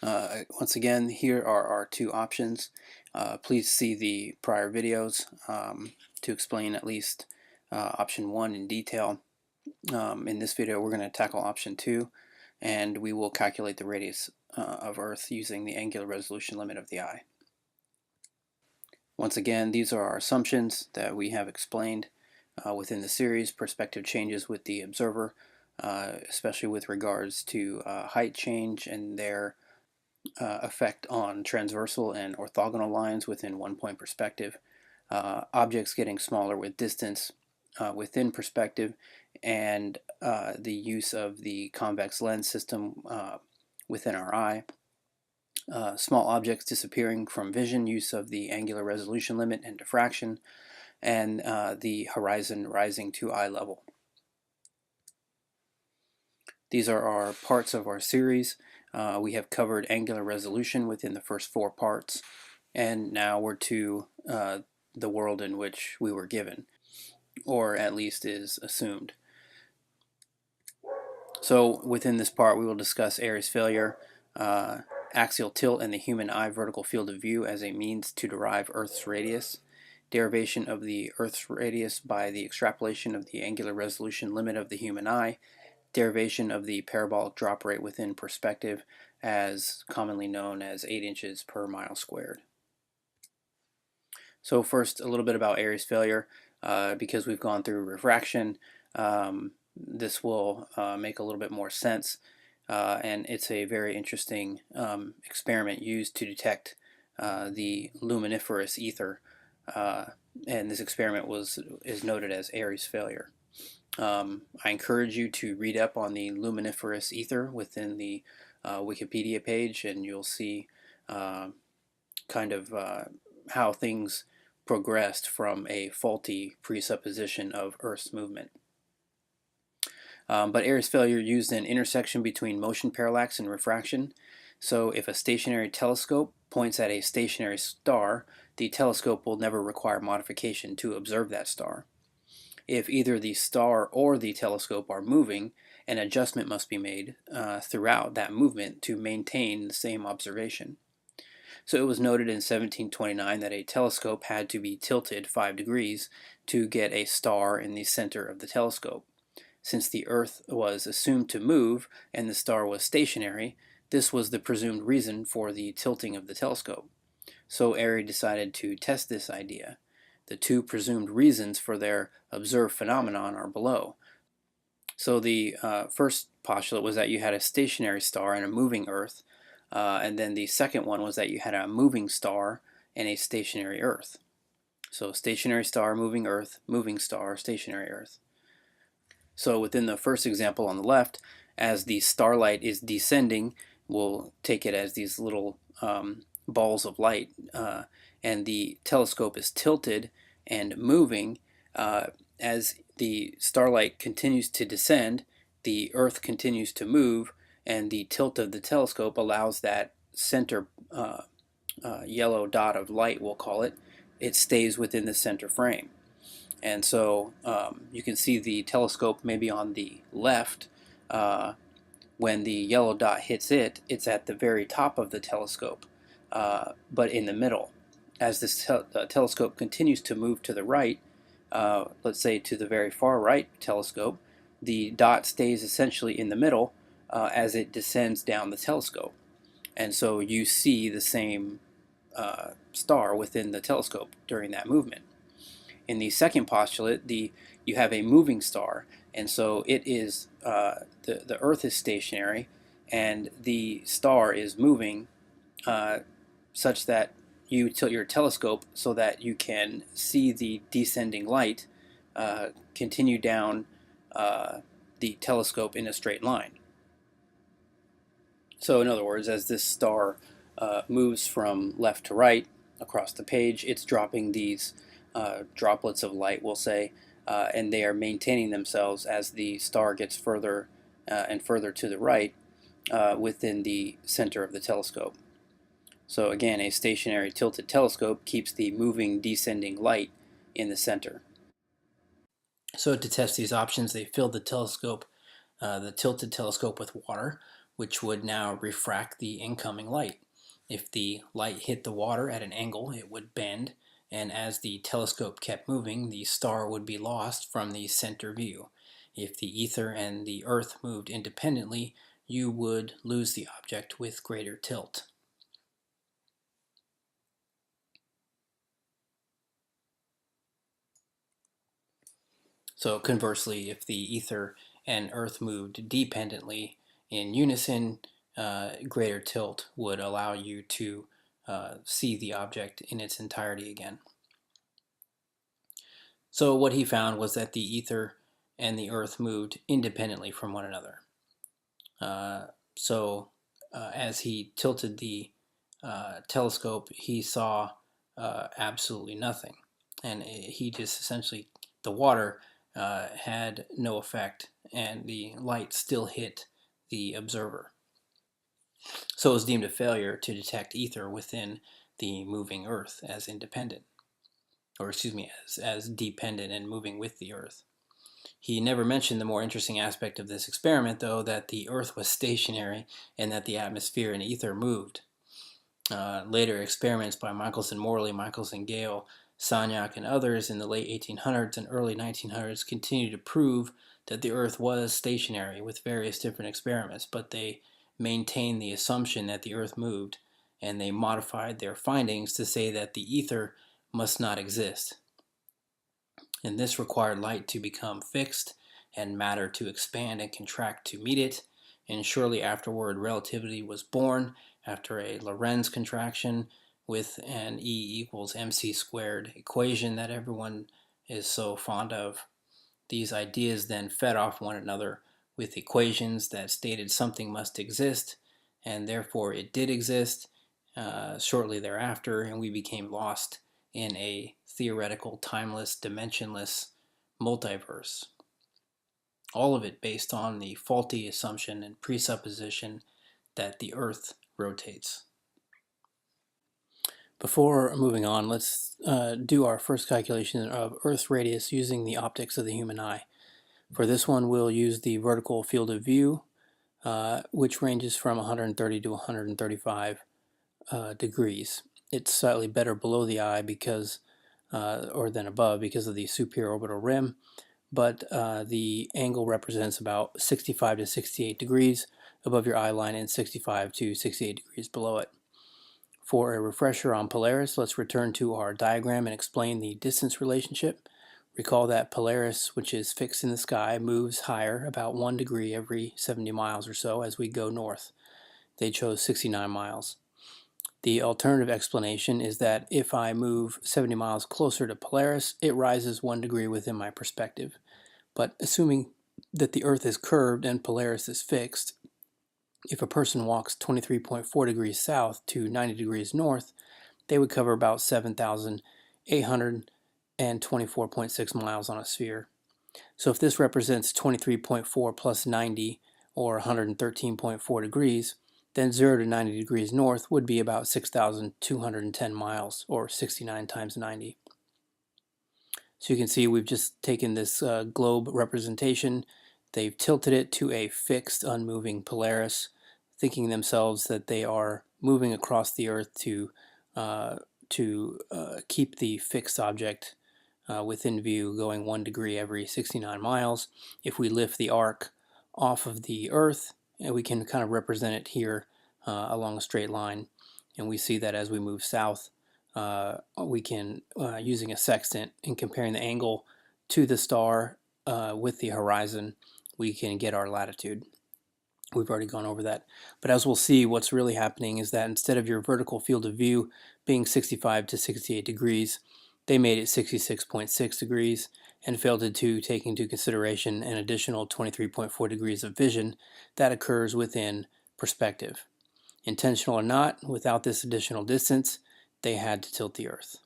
Once again, here are our two options. Please see the prior videos to explain at least option 1 in detail. In this video, we're going to tackle option 2, and we will calculate the radius of Earth using the angular resolution limit of the eye. Once again, these are our assumptions that we have explained within the series. Perspective changes with the observer, especially with regards to height change and their effect on transversal and orthogonal lines within 1-point perspective, objects getting smaller with distance within perspective, and the use of the convex lens system within our eye, small objects disappearing from vision, use of the angular resolution limit and diffraction, and the horizon rising to eye level. These are our parts of our series. We have covered angular resolution within the first 4 parts, and now we're to the world in which we were given, or at least is assumed. So within this part we will discuss Airy's failure, axial tilt and the human eye vertical field of view as a means to derive Earth's radius, derivation of the Earth's radius by the extrapolation of the angular resolution limit of the human eye, derivation of the parabolic drop rate within perspective, as commonly known as 8 inches per mile squared. So first, a little bit about Airy's failure. Because we've gone through refraction, this will make a little bit more sense, and it's a very interesting experiment used to detect the lumeniferous ether, and this experiment is noted as Airy's failure. I encourage you to read up on the lumeniferous ether within the Wikipedia page, and you'll see kind of how things progressed from a faulty presupposition of Earth's movement. But Airy's failure used an intersection between motion parallax and refraction. So if a stationary telescope points at a stationary star, the telescope will never require modification to observe that star. If either the star or the telescope are moving, an adjustment must be made throughout that movement to maintain the same observation. So it was noted in 1729 that a telescope had to be tilted 5 degrees to get a star in the center of the telescope. Since the Earth was assumed to move and the star was stationary, this was the presumed reason for the tilting of the telescope. So Airy decided to test this idea. The 2 presumed reasons for their observed phenomenon are below. So the first postulate was that you had a stationary star and a moving Earth, and then the second one was that you had a moving star and a stationary Earth. So stationary star, moving Earth, moving star, stationary Earth. So within the first example on the left, as the starlight is descending, we'll take it as these little balls of light, and the telescope is tilted and moving. As the starlight continues to descend, the Earth continues to move, and the tilt of the telescope allows that center yellow dot of light, we'll call it, it stays within the center frame. And so you can see the telescope maybe on the left. When the yellow dot hits it, it's at the very top of the telescope, but in the middle. As this telescope continues to move to the right, let's say to the very far right telescope, the dot stays essentially in the middle as it descends down the telescope. And so you see the same star within the telescope during that movement. In the second postulate, you have a moving star, and so it is the Earth is stationary, and the star is moving such that you tilt your telescope so that you can see the descending light continue down the telescope in a straight line. So in other words, as this star moves from left to right across the page, it's dropping these droplets of light, we'll say, and they are maintaining themselves as the star gets further and further to the right within the center of the telescope. So again, a stationary tilted telescope keeps the moving descending light in the center. So to test these options, they filled the telescope, the tilted telescope, with water, which would now refract the incoming light. If the light hit the water at an angle, it would bend, and as the telescope kept moving, the star would be lost from the center view. If the ether and the Earth moved independently, you would lose the object with greater tilt. So conversely, if the ether and Earth moved dependently in unison, greater tilt would allow you to see the object in its entirety again. So what he found was that the ether and the Earth moved independently from one another. As he tilted the telescope, he saw absolutely nothing. And he just essentially, the water had no effect, and the light still hit the observer. So it was deemed a failure to detect ether within the moving Earth as independent, or excuse me, as dependent and moving with the Earth. He never mentioned the more interesting aspect of this experiment, though, that the Earth was stationary and that the atmosphere and ether moved. Later experiments by Michelson-Morley, Michelson-Gale, Sagnac, and others in the late 1800s and early 1900s continue to prove that the Earth was stationary with various different experiments, but they maintained the assumption that the Earth moved, and they modified their findings to say that the ether must not exist. And this required light to become fixed and matter to expand and contract to meet it. And shortly afterward, relativity was born after a Lorentz contraction with an E equals mc squared equation that everyone is so fond of. These ideas then fed off one another with equations that stated something must exist, and therefore it did exist shortly thereafter, and we became lost in a theoretical, timeless, dimensionless multiverse. All of it based on the faulty assumption and presupposition that the Earth rotates. Before moving on, let's do our first calculation of Earth's radius using the optics of the human eye. For this one, we'll use the vertical field of view, which ranges from 130 to 135 degrees. It's slightly better below the eye because, or than above, because of the superior orbital rim, but the angle represents about 65 to 68 degrees above your eye line and 65 to 68 degrees below it. For a refresher on Polaris, let's return to our diagram and explain the distance relationship. Recall that Polaris, which is fixed in the sky, moves higher about 1 degree every 70 miles or so as we go north. They chose 69 miles. The alternative explanation is that if I move 70 miles closer to Polaris, it rises 1 degree within my perspective. But assuming that the Earth is curved and Polaris is fixed, if a person walks 23.4 degrees south to 90 degrees north, they would cover about 7,824.6 miles on a sphere. So if this represents 23.4 plus 90, or 113.4 degrees, then 0 to 90 degrees north would be about 6,210 miles, or 69 times 90. So you can see we've just taken this globe representation, they've tilted it to a fixed, unmoving Polaris, thinking themselves that they are moving across the Earth to keep the fixed object within view, going 1 degree every 69 miles. If we lift the arc off of the Earth, and we can kind of represent it here along a straight line, and we see that as we move south, we can, using a sextant and comparing the angle to the star with the horizon, we can get our latitude. We've already gone over that. But as we'll see, what's really happening is that instead of your vertical field of view being 65 to 68 degrees, they made it 66.6 degrees and failed to take into consideration an additional 23.4 degrees of vision that occurs within perspective. Intentional or not, without this additional distance, they had to tilt the Earth.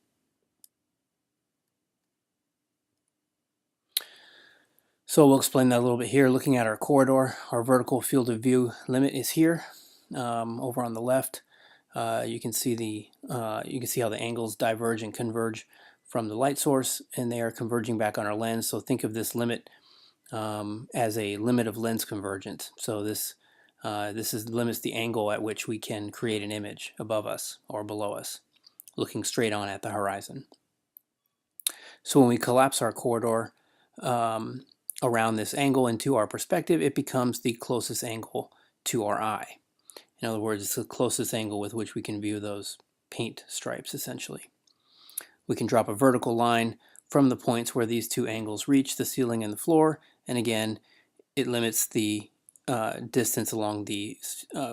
So we'll explain that a little bit here. Looking at our corridor, our vertical field of view limit is here. Over on the left, you can see how the angles diverge and converge from the light source, and they are converging back on our lens. So think of this limit as a limit of lens convergence. So this This limits the angle at which we can create an image above us or below us, looking straight on at the horizon. So when we collapse our corridor around this angle into our perspective, it becomes the closest angle to our eye. In other words, it's the closest angle with which we can view those paint stripes, essentially. We can drop a vertical line from the points where these two angles reach the ceiling and the floor, and again, it limits the distance along the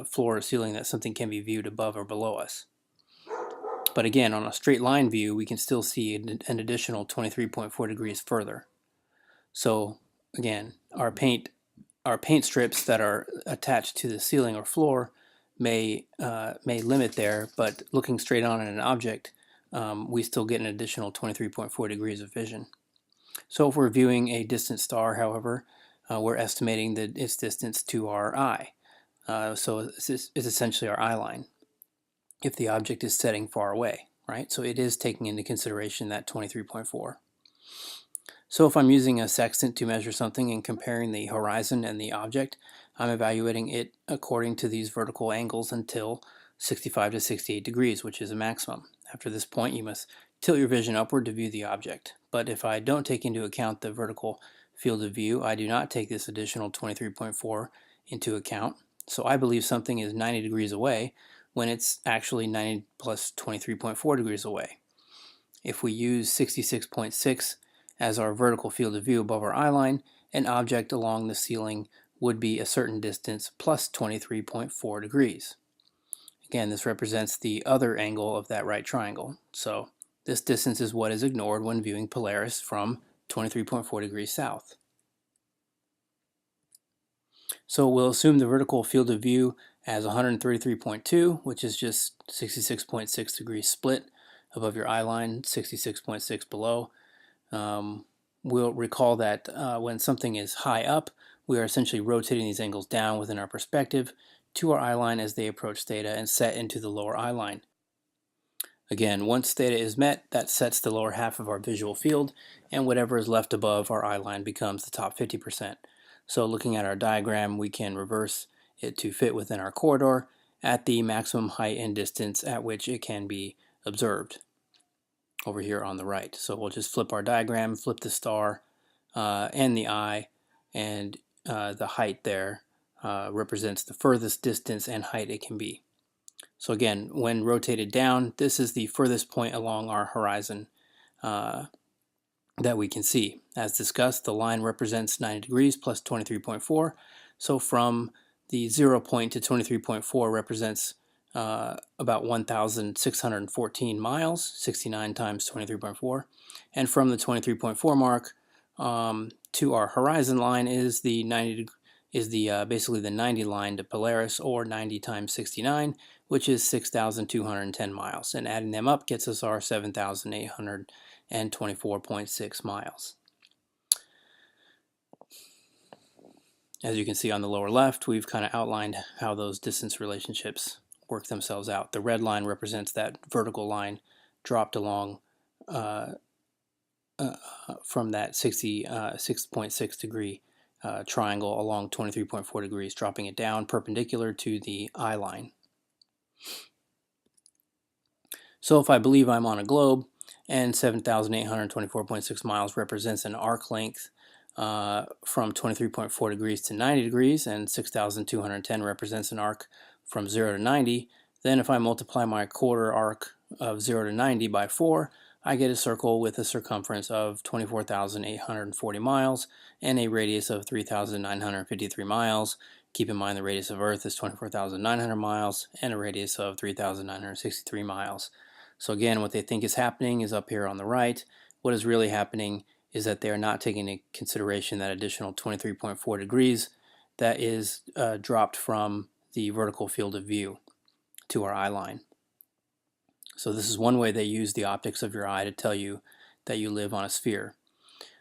floor or ceiling that something can be viewed above or below us. But again, on a straight line view, we can still see an additional 23.4 degrees further. So again, our paint strips that are attached to the ceiling or floor may limit there, but looking straight on at an object, we still get an additional 23.4 degrees of vision. So if we're viewing a distant star, however, we're estimating its distance to our eye. So it's essentially our eye line if the object is setting far away, right? So it is taking into consideration that 23.4. So if I'm using a sextant to measure something and comparing the horizon and the object, I'm evaluating it according to these vertical angles until 65 to 68 degrees, which is a maximum. After this point, you must tilt your vision upward to view the object. But if I don't take into account the vertical field of view, I do not take this additional 23.4 into account. So I believe something is 90 degrees away when it's actually 90 plus 23.4 degrees away. If we use 66.6 as our vertical field of view above our eye line, an object along the ceiling would be a certain distance plus 23.4 degrees. Again, this represents the other angle of that right triangle. So this distance is what is ignored when viewing Polaris from 23.4 degrees south. So we'll assume the vertical field of view as 133.2, which is just 66.6 degrees split above your eye line, 66.6 below. We'll recall that when something is high up, we are essentially rotating these angles down within our perspective to our eye line as they approach theta and set into the lower eye line. Again, once theta is met, that sets the lower half of our visual field, and whatever is left above our eye line becomes the top 50%. So looking at our diagram, we can reverse it to fit within our corridor at the maximum height and distance at which it can be observed over here on the right. So we'll just flip our diagram, flip the star and the eye, and the height there represents the furthest distance and height it can be. So again, when rotated down, this is the furthest point along our horizon that we can see. As discussed, the line represents 90 degrees plus 23.4. So from the 0 point to 23.4 represents about 1,614 miles, 69 times 23.4. And from the 23.4 mark to our horizon line is the 90 basically the 90 line to Polaris, or 90 times 69, which is 6,210 miles. And adding them up gets us our 7,824.6 miles. As you can see on the lower left, we've kind of outlined how those distance relationships work themselves out. The red line represents that vertical line dropped along from that 66.6 degree triangle along 23.4 degrees, dropping it down perpendicular to the eye line. So if I believe I'm on a globe and 7,824.6 miles represents an arc length from 23.4 degrees to 90 degrees, and 6,210 represents an arc from 0 to 90, then if I multiply my quarter arc of 0 to 90 by 4, I get a circle with a circumference of 24,840 miles and a radius of 3,953 miles. Keep in mind the radius of Earth is 24,900 miles and a radius of 3,963 miles. So again, what they think is happening is up here on the right. What is really happening is that they are not taking into consideration that additional 23.4 degrees that is dropped from the vertical field of view to our eye line. So this is one way they use the optics of your eye to tell you that you live on a sphere.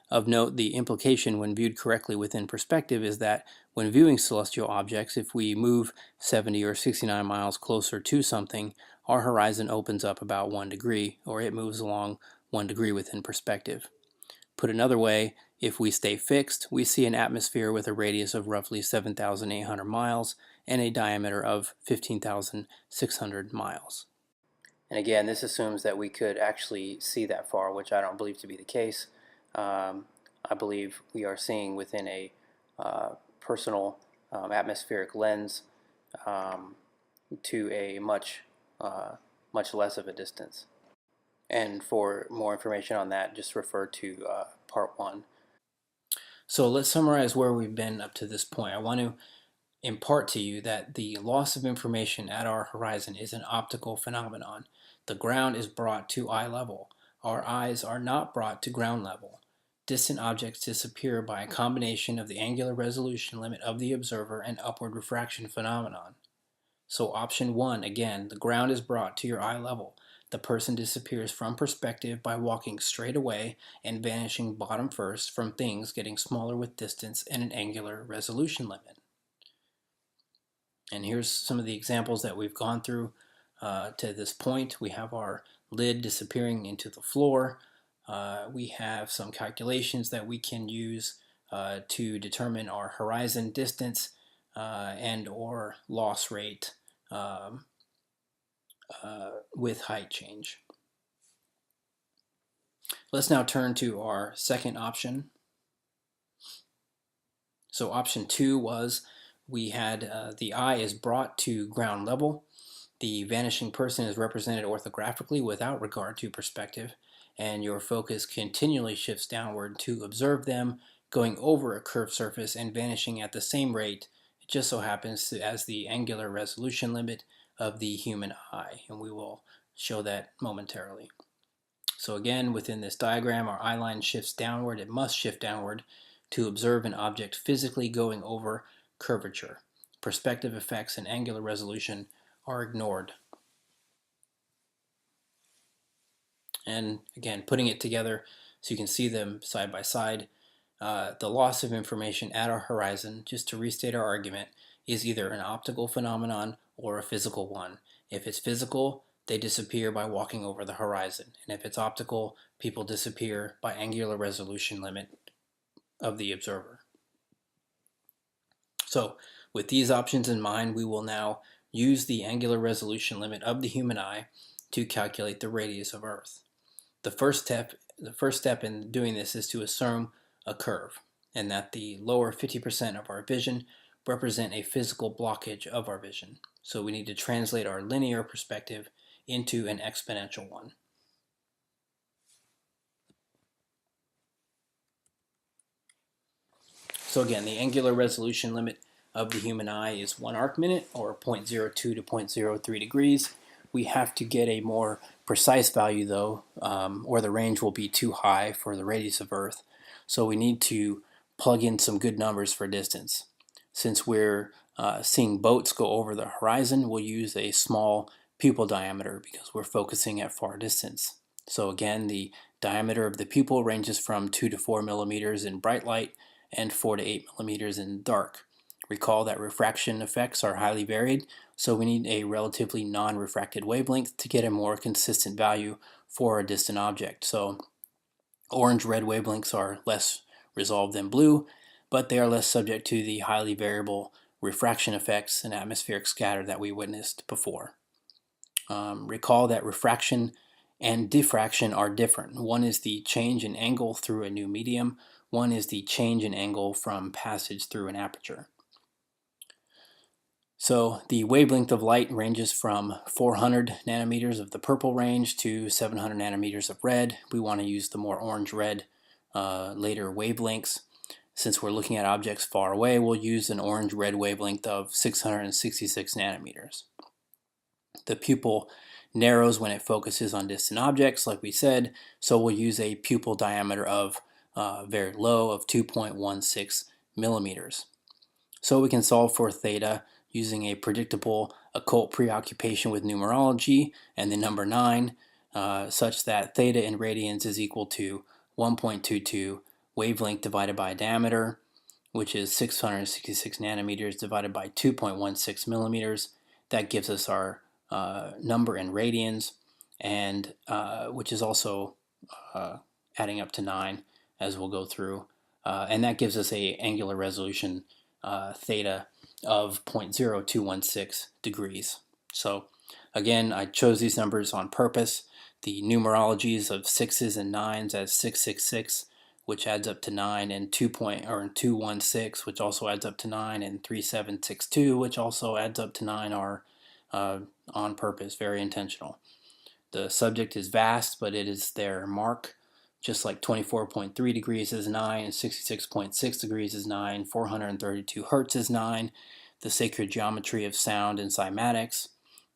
Of note, the implication when viewed correctly within perspective is that when viewing celestial objects, if we move 70 or 69 miles closer to something, our horizon opens up about 1 degree, or it moves along 1 degree within perspective. Put another way, If we stay fixed, we see an atmosphere with a radius of roughly 7,800 miles and a diameter of 15,600 miles. And again, this assumes that we could actually see that far, which I don't believe to be the case. I believe we are seeing within a personal atmospheric lens to a much less of a distance. And for more information on that, just refer to part 1. So let's summarize where we've been up to this point. I want to impart to you that the loss of information at our horizon is an optical phenomenon. The ground is brought to eye level. Our eyes are not brought to ground level. Distant objects disappear by a combination of the angular resolution limit of the observer and upward refraction phenomenon. So option 1, again, the ground is brought to your eye level. The person disappears from perspective by walking straight away and vanishing bottom first from things getting smaller with distance and an angular resolution limit. And here's some of the examples that we've gone through to this point. We have our lid disappearing into the floor. We have some calculations that we can use to determine our horizon distance and or loss rate with height change. Let's now turn to our second option. So option 2 was we had the eye is brought to ground level. The vanishing person is represented orthographically without regard to perspective, and your focus continually shifts downward to observe them going over a curved surface and vanishing at the same rate. It just so happens as the angular resolution limit of the human eye, and we will show that momentarily. So again, within this diagram, our eye line shifts downward. It must shift downward to observe an object physically going over curvature. Perspective effects and angular resolution are ignored. And again, putting it together so you can see them side by side, the loss of information at our horizon, just to restate our argument, is either an optical phenomenon or a physical one. If it's physical, they disappear by walking over the horizon. And if it's optical, people disappear by angular resolution limit of the observer. So with these options in mind, we will now use the angular resolution limit of the human eye to calculate the radius of Earth. The first step in doing this is to assume a curve, and that the lower 50% of our vision represent a physical blockage of our vision. So we need to translate our linear perspective into an exponential one. So again, the angular resolution limit of the human eye is 1 arc minute, or 0.02 to 0.03 degrees. We have to get a more precise value though, or the range will be too high for the radius of Earth. So we need to plug in some good numbers for distance. Since we're seeing boats go over the horizon, we'll use a small pupil diameter because we're focusing at far distance. So again, the diameter of the pupil ranges from 2 to 4 millimeters in bright light and 4 to 8 millimeters in dark. Recall that refraction effects are highly varied, so we need a relatively non-refracted wavelength to get a more consistent value for a distant object. So orange-red wavelengths are less resolved than blue, but they are less subject to the highly variable refraction effects and atmospheric scatter that we witnessed before. Recall that refraction and diffraction are different. One is the change in angle through a new medium. One is the change in angle from passage through an aperture. So the wavelength of light ranges from 400 nanometers of the purple range to 700 nanometers of red. We want to use the more orange-red later wavelengths. Since we're looking at objects far away, we'll use an orange-red wavelength of 666 nanometers. The pupil narrows when it focuses on distant objects, like we said, so we'll use a pupil diameter of very low of 2.16 millimeters. So we can solve for theta using a predictable occult preoccupation with numerology and the number 9, such that theta in radians is equal to 1.22 wavelength divided by diameter, which is 666 nanometers divided by 2.16 millimeters. That gives us our number in radians, and which is also adding up to 9, as we'll go through and that gives us a angular resolution theta of 0.0216 degrees. So again, I chose these numbers on purpose. The numerologies of 6s and 9s as 666, which adds up to 9, and 216, which also adds up to 9, and 3762, which also adds up to 9, are on purpose, very intentional. The subject is vast, but it is their mark. Just like 24.3 degrees is 9, 66.6 degrees is 9, 432 hertz is 9, the sacred geometry of sound and cymatics.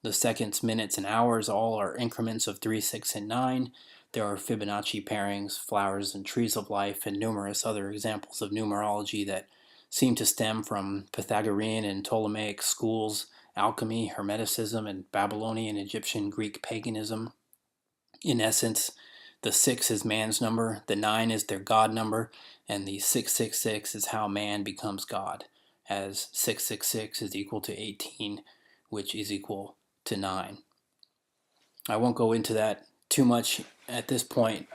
The seconds, minutes, and hours all are increments of 3, 6, and 9. There are Fibonacci pairings, flowers, and trees of life, and numerous other examples of numerology that seem to stem from Pythagorean and Ptolemaic schools, alchemy, Hermeticism, and Babylonian, Egyptian, Greek paganism. In essence, the 6 is man's number, the 9 is their God number, and the 666 is how man becomes God, as 666 is equal to 18, which is equal to 9. I won't go into that too much at this point.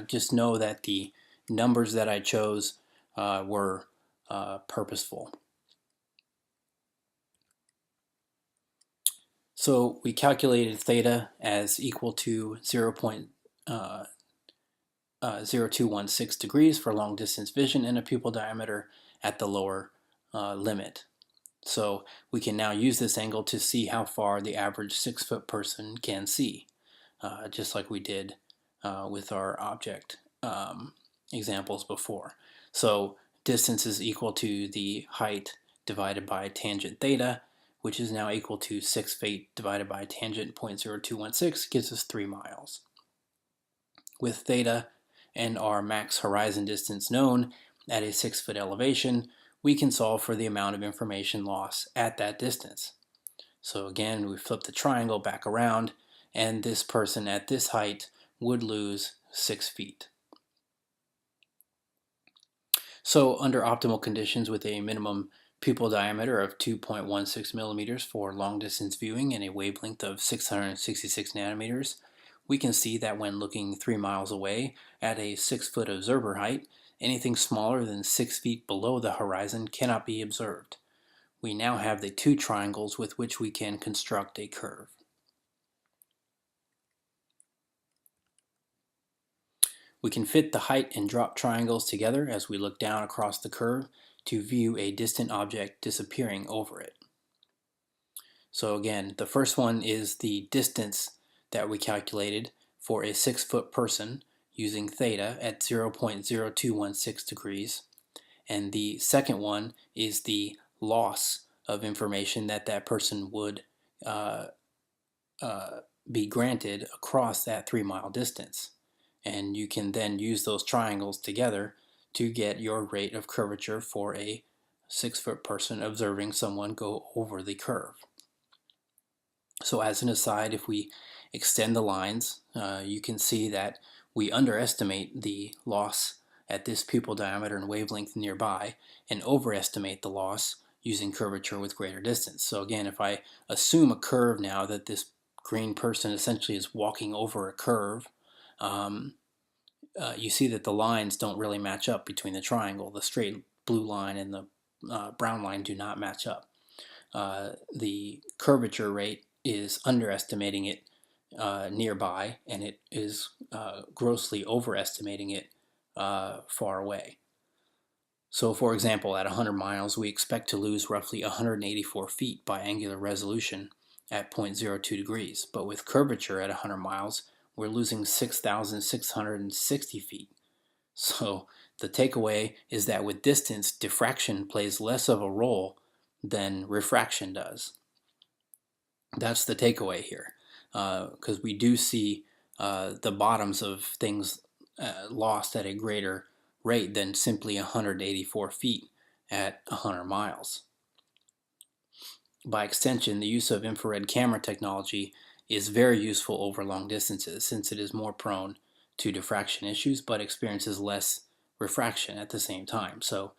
Just know that the numbers that I chose were purposeful. So we calculated theta as equal to 0.0216 degrees for long distance vision and a pupil diameter at the lower limit. So we can now use this angle to see how far the average 6-foot person can see, just like we did with our object examples before. So distance is equal to the height divided by tangent theta, which is now equal to 6 feet divided by tangent 0.0216, gives us 3 miles. With theta and our max horizon distance known at a 6-foot elevation, we can solve for the amount of information loss at that distance. So again, we flip the triangle back around, and this person at this height would lose 6 feet. So under optimal conditions with a minimum pupil diameter of 2.16 millimeters for long distance viewing and a wavelength of 666 nanometers, we can see that when looking 3 miles away at a 6-foot observer height, anything smaller than 6 feet below the horizon cannot be observed. We now have the 2 triangles with which we can construct a curve. We can fit the height and drop triangles together as we look down across the curve to view a distant object disappearing over it. So again, the first one is the distance that we calculated for a 6-foot person using theta at 0.0216 degrees. And the second one is the loss of information that that person would be granted across that 3-mile distance. And you can then use those triangles together to get your rate of curvature for a 6-foot person observing someone go over the curve. So as an aside, if we extend the lines, you can see that we underestimate the loss at this pupil diameter and wavelength nearby and overestimate the loss using curvature with greater distance. So again, if I assume a curve now that this green person essentially is walking over a curve, you see that the lines don't really match up between the triangle. The straight blue line and the brown line do not match up. The curvature rate is underestimating it nearby, and it is grossly overestimating it far away. So for example, at 100 miles, we expect to lose roughly 184 feet by angular resolution at 0.02 degrees, but with curvature at 100 miles, we're losing 6,660 feet. So the takeaway is that with distance, diffraction plays less of a role than refraction does. That's the takeaway here, because we do see the bottoms of things lost at a greater rate than simply 184 feet at 100 miles. By extension, the use of infrared camera technology is very useful over long distances since it is more prone to diffraction issues but experiences less refraction at the same time. So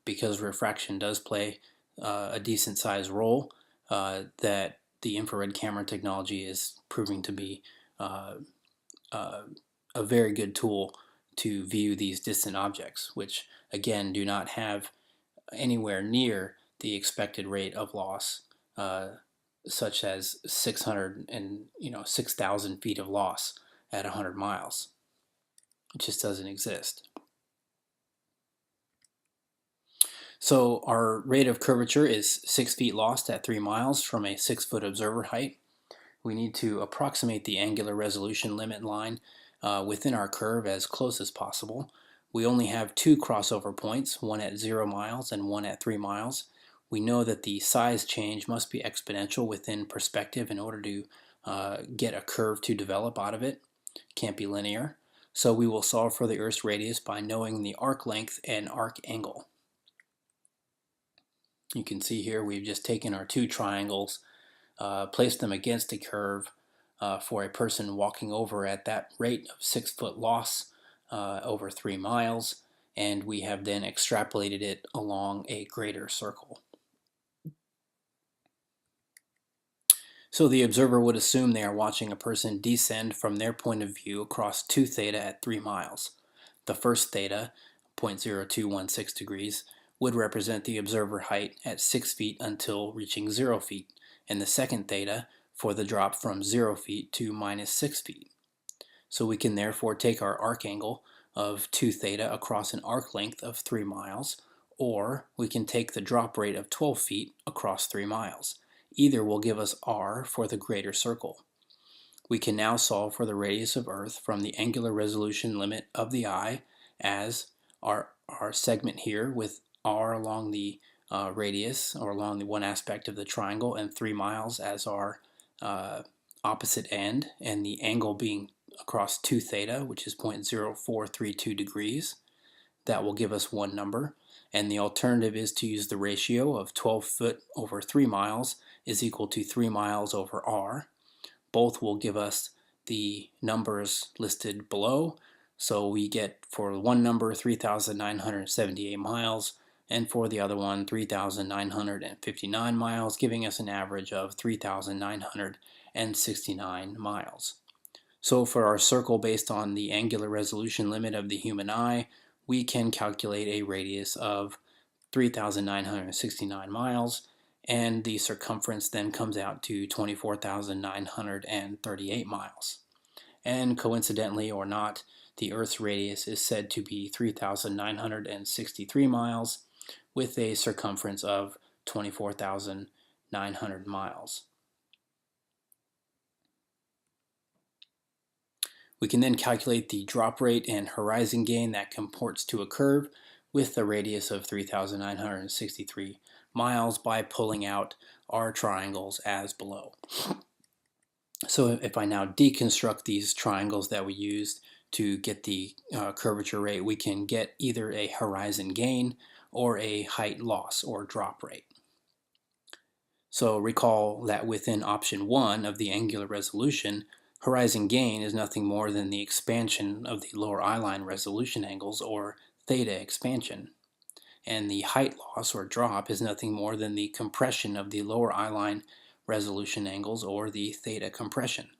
because refraction does play a decent sized role, that the infrared camera technology is proving to be a very good tool to view these distant objects, which again do not have anywhere near the expected rate of loss, such as 600 and 6,000 feet of loss at 100 miles. It just doesn't exist. So our rate of curvature is 6 feet lost at 3 miles from a 6-foot observer height. We need to approximate the angular resolution limit line within our curve as close as possible. We only have 2 crossover points, one at 0 miles and one at 3 miles. We know that the size change must be exponential within perspective in order to get a curve to develop out of it. Can't be linear. So we will solve for the Earth's radius by knowing the arc length and arc angle. You can see here we've just taken our 2 triangles, placed them against a curve for a person walking over at that rate of 6-foot loss over 3 miles, and we have then extrapolated it along a greater circle. So the observer would assume they are watching a person descend from their point of view across 2 theta at 3 miles. The first theta, 0.0216 degrees, would represent the observer height at 6 feet until reaching 0 feet, and the second theta for the drop from 0 feet to minus 6 feet. So we can therefore take our arc angle of 2 theta across an arc length of 3 miles, or we can take the drop rate of 12 feet across 3 miles. Either will give us r for the greater circle. We can now solve for the radius of Earth from the angular resolution limit of the eye as our segment here with r along the radius, or along the one aspect of the triangle, and 3 miles as our opposite end, and the angle being across 2 theta, which is 0.0432 degrees. That will give us one number, and the alternative is to use the ratio of 12 foot over 3 miles is equal to 3 miles over r. Both will give us the numbers listed below, so we get for one number 3,978 miles, and for the other one 3,959 miles, giving us an average of 3,969 miles. So for our circle based on the angular resolution limit of the human eye, we can calculate a radius of 3,969 miles, and the circumference then comes out to 24,938 miles. And coincidentally or not, the Earth's radius is said to be 3,963 miles with a circumference of 24,900 miles. We can then calculate the drop rate and horizon gain that comports to a curve with the radius of 3,963 miles by pulling out our triangles as below. So if I now deconstruct these triangles that we used to get the curvature rate, we can get either a horizon gain or a height loss or drop rate. So recall that within option 1 of the angular resolution, horizon gain is nothing more than the expansion of the lower eyeline resolution angles, or theta expansion. And the height loss or drop is nothing more than the compression of the lower eyeline resolution angles, or the theta compression.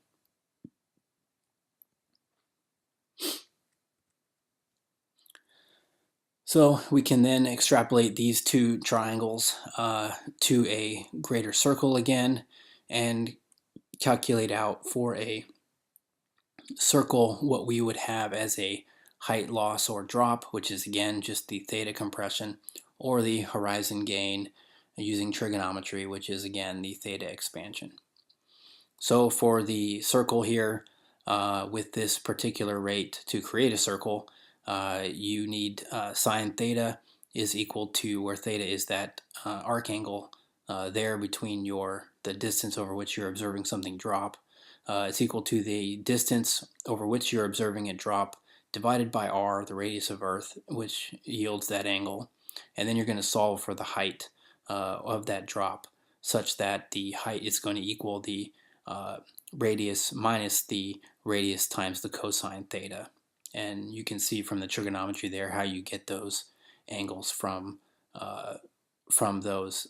So we can then extrapolate these 2 triangles to a greater circle again and calculate out for a circle what we would have as a height loss or drop, which is again just the theta compression, or the horizon gain using trigonometry, which is again the theta expansion. So for the circle here, with this particular rate to create a circle, you need sine theta is equal to, where theta is that arc angle there between the distance over which you're observing something drop. It's equal to the distance over which you're observing it drop divided by r, the radius of Earth, which yields that angle. And then you're going to solve for the height of that drop, such that the height is going to equal the radius minus the radius times the cosine theta. And you can see from the trigonometry there how you get those angles from those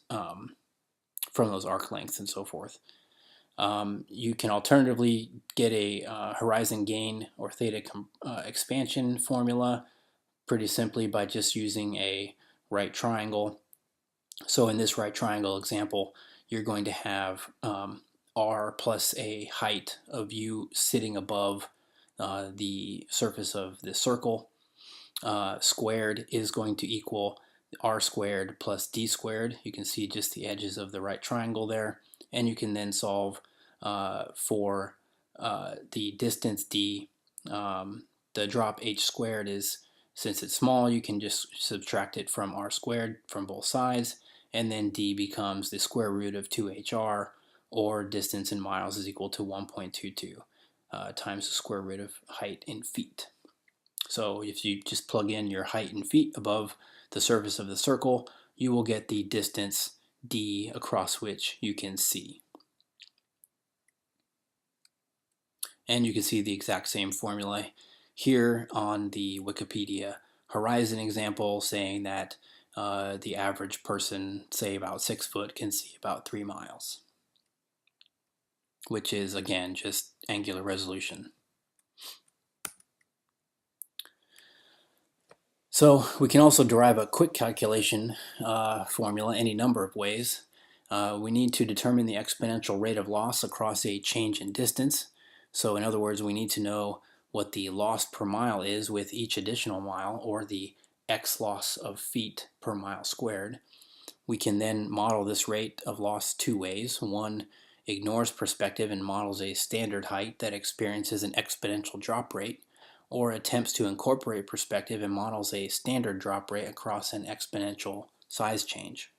arc lengths and so forth. You can alternatively get a horizon gain or theta expansion formula pretty simply by just using a right triangle. So in this right triangle example, you're going to have r plus a height of u sitting above the surface of the circle. Squared is going to equal r squared plus d squared. You can see just the edges of the right triangle there. And you can then solve for the distance d. The drop h squared is, since it's small, you can just subtract it from r squared from both sides, and then d becomes the square root of 2hr, or distance in miles is equal to 1.22 times the square root of height in feet. So if you just plug in your height in feet above the surface of the circle, you will get the distance d across which you can see. And you can see the exact same formula here on the Wikipedia horizon example, saying that the average person, say about 6 foot, can see about 3 miles, which is, again, just angular resolution. So we can also derive a quick calculation formula any number of ways. We need to determine the exponential rate of loss across a change in distance. So in other words, we need to know what the loss per mile is with each additional mile, or the x loss of feet per mile squared. We can then model this rate of loss two ways. One ignores perspective and models a standard height that experiences an exponential drop rate, or attempts to incorporate perspective and models a standard drop rate across an exponential size change.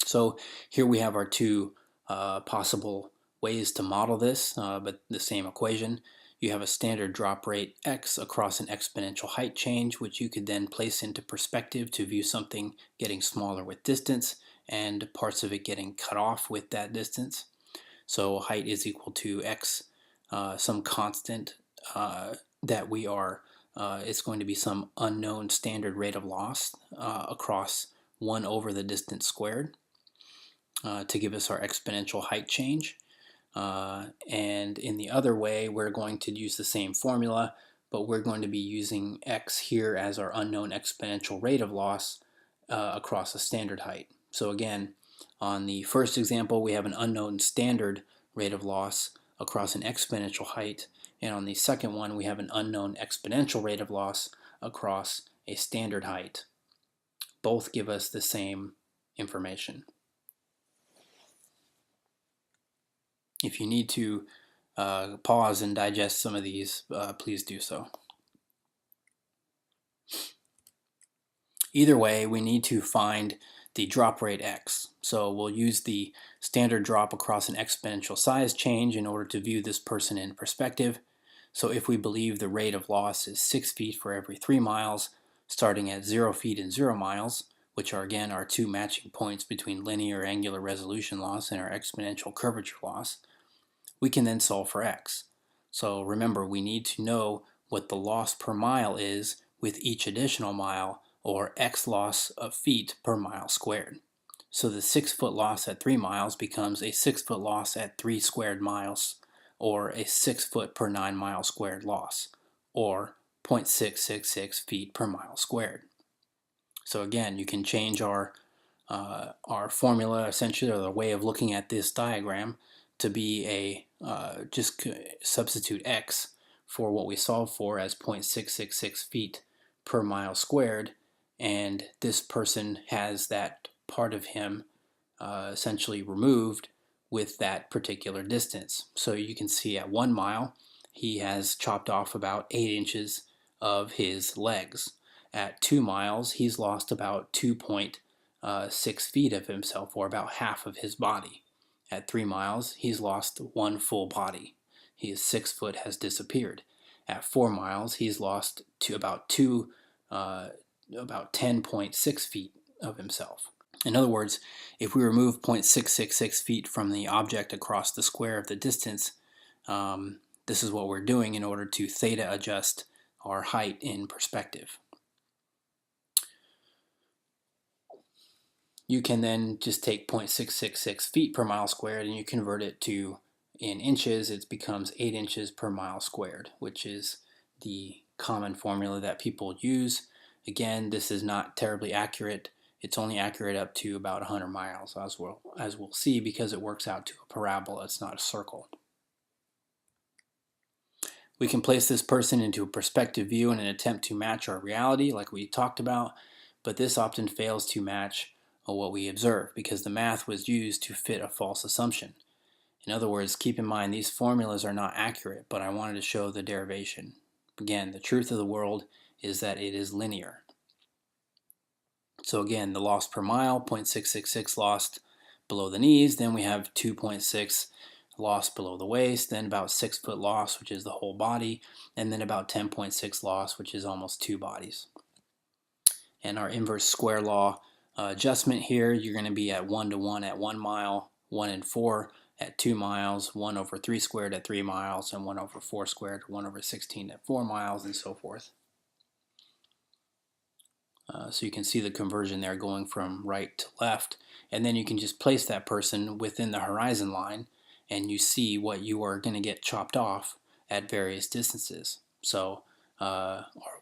So here we have our two possible ways to model this, but the same equation. You have a standard drop rate x across an exponential height change, which you could then place into perspective to view something getting smaller with distance and parts of it getting cut off with that distance. So height is equal to x, some constant that we are, it's going to be some unknown standard rate of loss across 1 over the distance squared to give us our exponential height change. And in the other way, we're going to use the same formula, but we're going to be using x here as our unknown exponential rate of loss across a standard height. So again, on the first example, we have an unknown standard rate of loss across an exponential height, and on the second one, we have an unknown exponential rate of loss across a standard height. Both give us the same information. If you need to pause and digest some of these, please do so. Either way, we need to find the drop rate x. So we'll use the standard drop across an exponential size change in order to view this person in perspective. So if we believe the rate of loss is 6 feet for every 3 miles, starting at 0 feet and 0 miles, which are again our two matching points between linear angular resolution loss and our exponential curvature loss, we can then solve for x. So remember, we need to know what the loss per mile is with each additional mile, or x loss of feet per mile squared. So the 6 foot loss at 3 miles becomes a 6 foot loss at 3 squared miles, or a 6 foot per 9 mile squared loss, or 0.666 feet per mile squared. So again, you can change our formula, essentially, or the way of looking at this diagram, to be a just substitute x for what we solve for as 0.666 feet per mile squared, and this person has that part of him essentially removed with that particular distance. So you can see at 1 mile he has chopped off about 8 inches of his legs. At 2 miles he's lost about 2.6 feet of himself, or about half of his body. At 3 miles he's lost 1 full body. His 6 foot has disappeared. At 4 miles he's lost to about 10.6 feet of himself. In other words, if we remove 0.666 feet from the object across the square of the distance, this is what we're doing in order to theta adjust our height in perspective. you can then just take 0.666 feet per mile squared and you convert it to in inches. It becomes 8 inches per mile squared, which is the common formula that people use. Again, this is not terribly accurate. It's only accurate up to about 100 miles, as we'll see, because it works out to a parabola. It's not a circle. We can place this person into a perspective view in an attempt to match our reality, like we talked about, but this often fails to match what we observe because the math was used to fit a false assumption. In other words, keep in mind these formulas are not accurate, but I wanted to show the derivation. Again, the truth of the world is that it is linear. So again, the loss per mile, 0.666 lost below the knees, then we have 2.6 loss below the waist, then about 6 foot loss, which is the whole body, and then about 10.6 loss, which is almost 2 bodies. And our inverse square law adjustment here, you're going to be at 1 to 1 at 1 mile, 1 and 4 at 2 miles, 1 over 3 squared at 3 miles, and 1 over 4 squared, 1 over 16 at 4 miles, and so forth. So you can see the conversion there going from right to left, and then you can just place that person within the horizon line and you see what you are going to get chopped off at various distances. So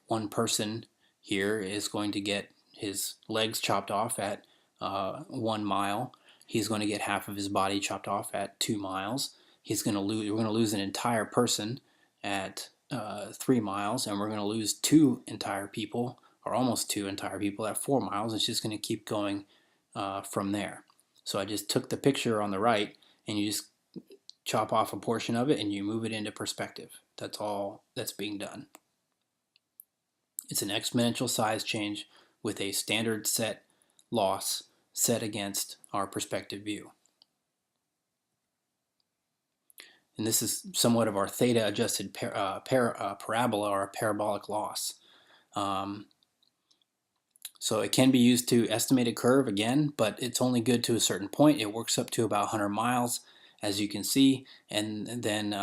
one person here is going to get his legs chopped off at 1 mile. He's going to get half of his body chopped off at 2 miles. We're going to lose an entire person at 3 miles, and we're going to lose 2 entire people, or almost 2 entire people at 4 miles. It's just going to keep going from there. So I just took the picture on the right, and you just chop off a portion of it and you move it into perspective. That's all that's being done. It's an exponential size change with a standard set loss set against our perspective view. And this is somewhat of our theta adjusted parabola, or a parabolic loss. So it can be used to estimate a curve again, but it's only good to a certain point. It works up to about 100 miles, as you can see, and then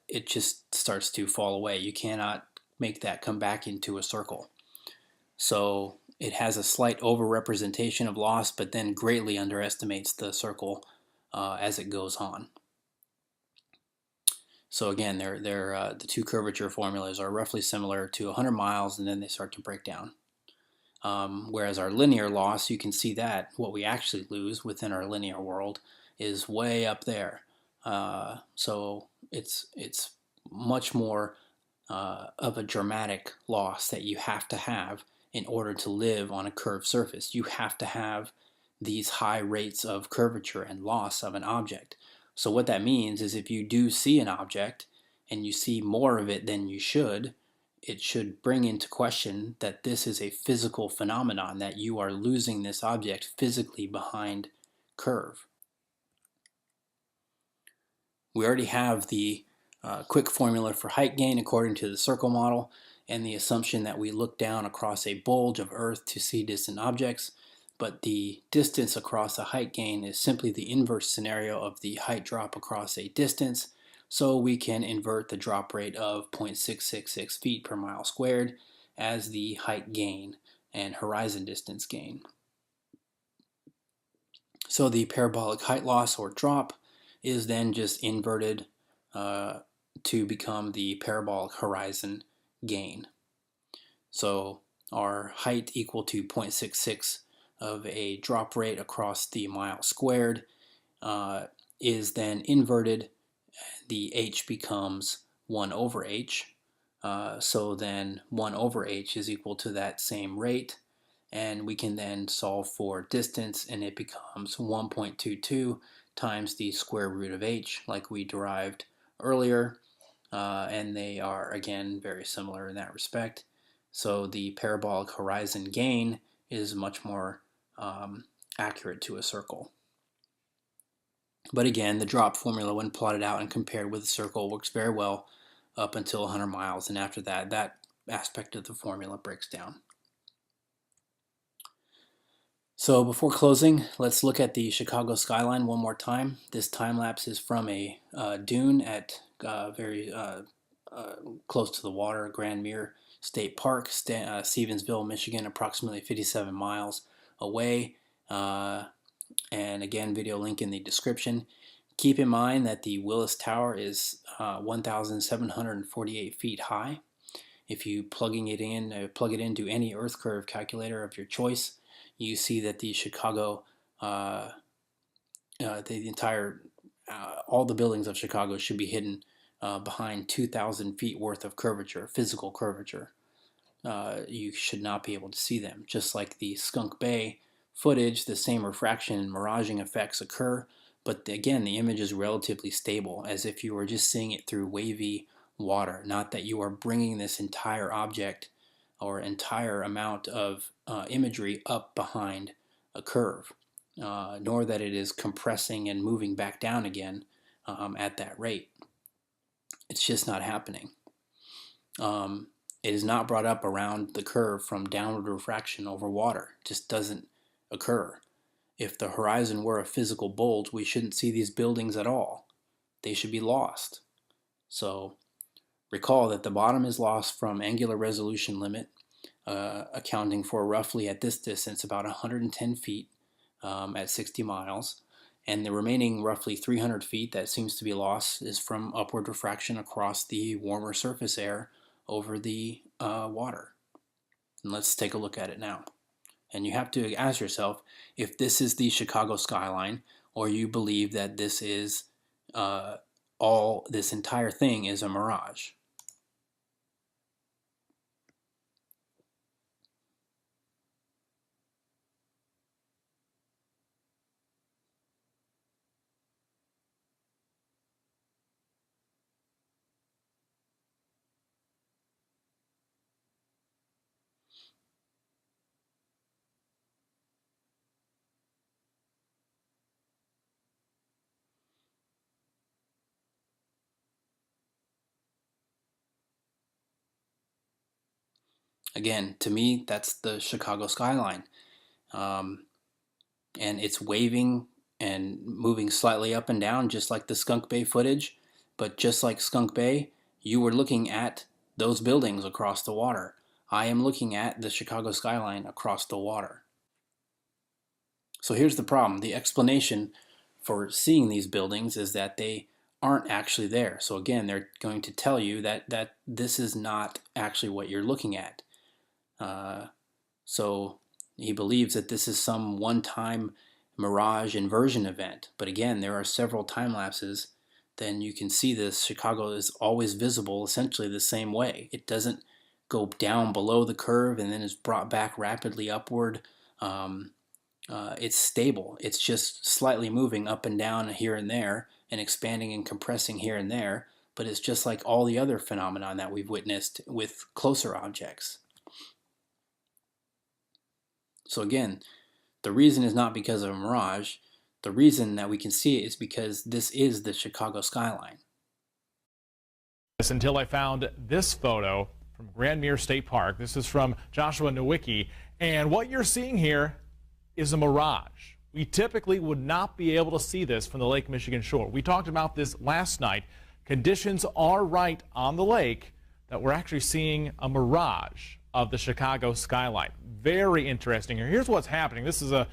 it just starts to fall away. You cannot make that come back into a circle. So it has a slight overrepresentation of loss, but then greatly underestimates the circle as it goes on. So again, the two curvature formulas are roughly similar to 100 miles, and then they start to break down. Whereas our linear loss, you can see that what we actually lose within our linear world is way up there. So it's much more of a dramatic loss that you have to have in order to live on a curved surface. You have to have these high rates of curvature and loss of an object. So what that means is if you do see an object and you see more of it than you should, it should bring into question that this is a physical phenomenon, that you are losing this object physically behind curve. We already have the quick formula for height gain according to the circle model, and the assumption that we look down across a bulge of Earth to see distant objects, but the distance across a height gain is simply the inverse scenario of the height drop across a distance. So we can invert the drop rate of 0.666 feet per mile squared as the height gain and horizon distance gain. So the parabolic height loss or drop is then just inverted to become the parabolic horizon gain. So our height equal to 0.66 of a drop rate across the mile squared is then inverted. The h becomes 1 over h. So then 1 over h is equal to that same rate. And we can then solve for distance, and it becomes 1.22 times the square root of h, like we derived earlier. And they are, again, very similar in that respect. So the parabolic horizon gain is much more accurate to a circle. But again, the drop formula, when plotted out and compared with the circle, works very well up until 100 miles, and after that, that aspect of the formula breaks down. So before closing, let's look at the Chicago skyline one more time. This time lapse is from a dune at very close to the water, Grand Mere State Park, Stevensville, Michigan, approximately 57 miles away. And again, video link in the description. Keep in mind that the Willis Tower is 1,748 feet high. If you plug it into any Earth curve calculator of your choice, you see that the Chicago, all the buildings of Chicago should be hidden behind 2,000 feet worth of curvature, physical curvature. You should not be able to see them. Just like the Skunk Bay footage, the same refraction and miraging effects occur, but again, the image is relatively stable, as if you were just seeing it through wavy water, not that you are bringing this entire object or entire amount of imagery up behind a curve, nor that it is compressing and moving back down again at that rate. It's just not happening. It is not brought up around the curve from downward refraction over water. It just doesn't occur. If the horizon were a physical bulge, we shouldn't see these buildings at all. They should be lost. So recall that the bottom is lost from angular resolution limit, accounting for roughly at this distance about 110 feet at 60 miles. And the remaining roughly 300 feet that seems to be lost is from upward refraction across the warmer surface air over the water. And let's take a look at it now. And you have to ask yourself if this is the Chicago skyline, or you believe that this is this entire thing is a mirage. Again, to me, that's the Chicago skyline. And it's waving and moving slightly up and down, just like the Skunk Bay footage. But just like Skunk Bay, you were looking at those buildings across the water. I am looking at the Chicago skyline across the water. So here's the problem. The explanation for seeing these buildings is that they aren't actually there. So again, they're going to tell you that this is not actually what you're looking at. So he believes that this is some one-time mirage inversion event. But again, there are several time lapses. Then you can see this. Chicago is always visible essentially the same way. It doesn't go down below the curve and then is brought back rapidly upward. It's stable. It's just slightly moving up and down here and there and expanding and compressing here and there. But it's just like all the other phenomenon that we've witnessed with closer objects. So again, the reason is not because of a mirage. The reason that we can see it is because this is the Chicago skyline. Until I found this photo from Grand Mere State Park. This is from Joshua Nowicki, and what you're seeing here is a mirage. We typically would not be able to see this from the Lake Michigan shore. We talked about this last night. Conditions are right on the lake that we're actually seeing a mirage of the Chicago skyline. Very interesting here. Here's what's happening. This is a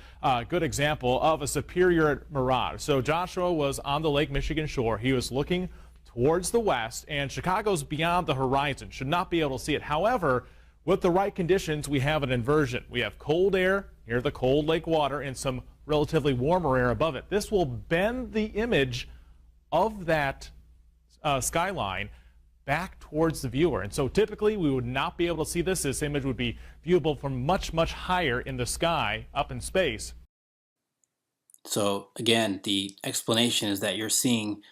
good example of a superior mirage. So Joshua was on the Lake Michigan shore. He was looking towards the west, and Chicago's beyond the horizon. Should not be able to see it. However, with the right conditions, we have an inversion. We have cold air near the cold lake water and some relatively warmer air above it. This will bend the image of that skyline back towards the viewer. And so typically we would not be able to see this. This image would be viewable from much, much higher in the sky, up in space. So again, the explanation is that you're seeing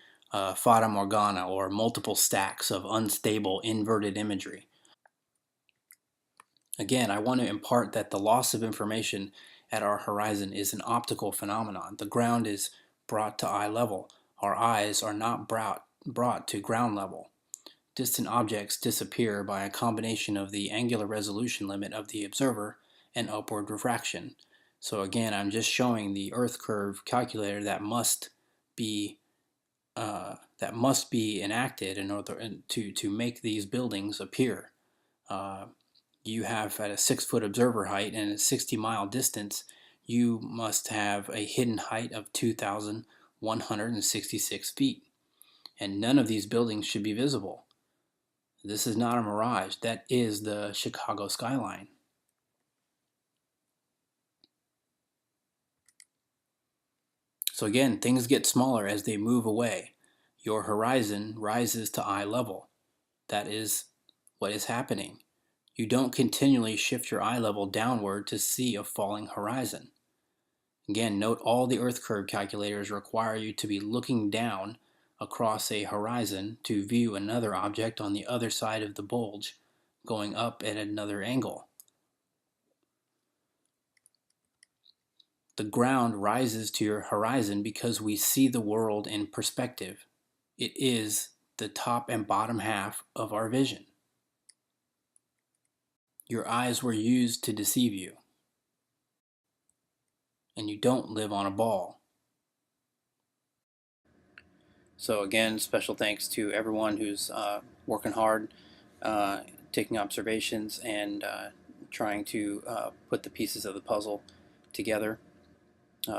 fata morgana, or multiple stacks of unstable inverted imagery. Again, I want to impart that the loss of information at our horizon is an optical phenomenon. The ground is brought to eye level. Our eyes are not brought to ground level. Distant objects disappear by a combination of the angular resolution limit of the observer and upward refraction. So again, I'm just showing the Earth curve calculator that must be enacted in order to make these buildings appear. You have at a 6-foot observer height and a 60-mile distance, you must have a hidden height of 2,166 feet, and none of these buildings should be visible. This is not a mirage. That is the Chicago skyline. So again, things get smaller as they move away. Your horizon rises to eye level. That is what is happening. You don't continually shift your eye level downward to see a falling horizon. Again, note all the Earth curve calculators require you to be looking down across a horizon to view another object on the other side of the bulge, going up at another angle. The ground rises to your horizon because we see the world in perspective. It is the top and bottom half of our vision. Your eyes were used to deceive you, and you don't live on a ball. So again, special thanks to everyone who's working hard, taking observations, and trying to put the pieces of the puzzle together.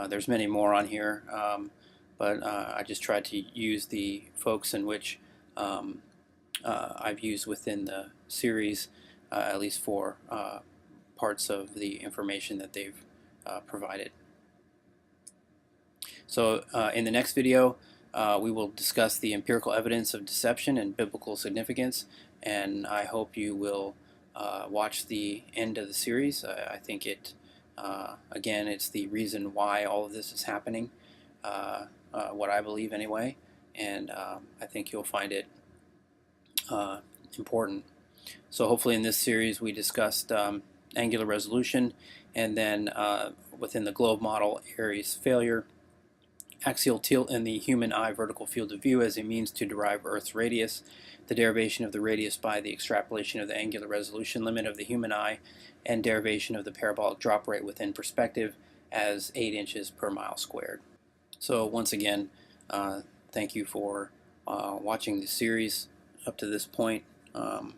There's many more on here, but I just tried to use the folks in which I've used within the series, at least for parts of the information that they've provided. So in the next video, we will discuss the empirical evidence of deception and biblical significance, and I hope you will watch the end of the series. I think it, again, it's the reason why all of this is happening, what I believe anyway, and I think you'll find it important. So hopefully in this series we discussed angular resolution, and then within the globe model, Airy's failure, axial tilt in the human eye vertical field of view as a means to derive Earth's radius, the derivation of the radius by the extrapolation of the angular resolution limit of the human eye, and derivation of the parabolic drop rate within perspective as 8 inches per mile squared. So once again, thank you for watching the series up to this point. I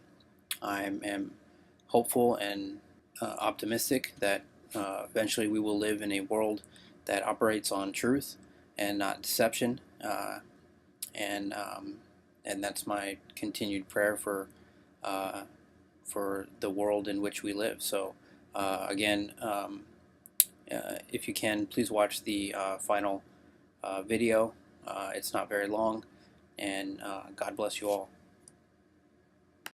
am hopeful and optimistic that eventually we will live in a world that operates on truth and not deception, and that's my continued prayer for the world in which we live. So again, if you can, please watch the final video. It's not very long, and God bless you all.